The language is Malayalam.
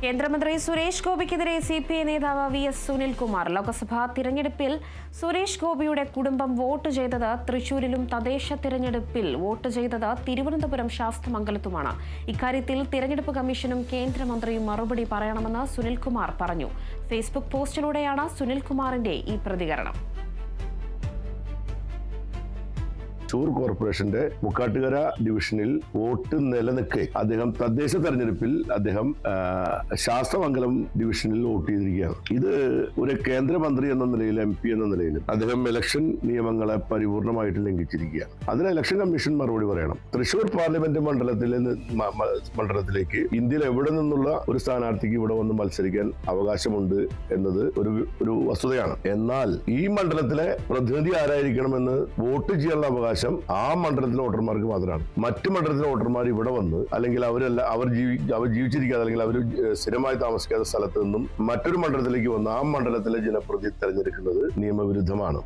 കേന്ദ്രമന്ത്രി സുരേഷ് ഗോപിക്കെതിരെ സിപിഐ നേതാവ് VS സുനിൽകുമാർ. ലോക്സഭാ തിരഞ്ഞെടുപ്പിൽ സുരേഷ് ഗോപിയുടെ കുടുംബം വോട്ട് ചെയ്തത് തൃശൂരിലും തദ്ദേശ തിരഞ്ഞെടുപ്പിൽ വോട്ട് ചെയ്തത് തിരുവനന്തപുരം ശാസ്തമംഗലത്തുമാണ്. ഇക്കാര്യത്തിൽ തിരഞ്ഞെടുപ്പ് കമ്മീഷനും കേന്ദ്രമന്ത്രിയും മറുപടി പറയണമെന്ന് സുനിൽകുമാർ പറഞ്ഞു. ഫേസ്ബുക്ക് പോസ്റ്റിലൂടെയാണ് സുനിൽകുമാറിന്റെ ഈ പ്രതികരണം. തൃശൂർ കോർപ്പറേഷന്റെ മുക്കാട്ടുകര ഡിവിഷനിൽ വോട്ട് നിലനിൽക്കെ അദ്ദേഹം തദ്ദേശ തെരഞ്ഞെടുപ്പിൽ ശാസ്തമംഗലം ഡിവിഷനിൽ വോട്ട് ചെയ്തിരിക്കുകയാണ്. ഇത് ഒരു കേന്ദ്രമന്ത്രി എന്ന നിലയിൽ MP എന്ന നിലയിൽ അദ്ദേഹം ഇലക്ഷൻ നിയമങ്ങളെ പരിപൂർണമായിട്ട് ലംഘിച്ചിരിക്കുകയാണ്. അതിന് ഇലക്ഷൻ കമ്മീഷൻ മറുപടി പറയണം. തൃശൂർ പാർലമെന്റ് മണ്ഡലത്തിലേക്ക് ഇന്ത്യയിൽ എവിടെ നിന്നുള്ള ഒരു സ്ഥാനാർത്ഥിക്ക് ഇവിടെ വന്ന് മത്സരിക്കാൻ അവകാശമുണ്ട് എന്നത് ഒരു വസ്തുതയാണ്. എന്നാൽ ഈ മണ്ഡലത്തിലെ പ്രതിനിധി ആരായിരിക്കണമെന്ന് വോട്ട് ചെയ്യാനുള്ള അവകാശം ആ മണ്ഡലത്തിലെ വോട്ടർമാർക്ക് മാത്രമാണ്. മറ്റു മണ്ഡലത്തിലെ വോട്ടർമാർ ഇവിടെ വന്ന് അല്ലെങ്കിൽ അവർ ജീവിച്ചിരിക്കാതെ അല്ലെങ്കിൽ അവർ സ്ഥിരമായി താമസിക്കാത്ത സ്ഥലത്ത് നിന്നും മറ്റൊരു മണ്ഡലത്തിലേക്ക് വന്ന് ആ മണ്ഡലത്തിലെ ജനപ്രതിനിധി തെരഞ്ഞെടുക്കുന്നത് നിയമവിരുദ്ധമാണ്.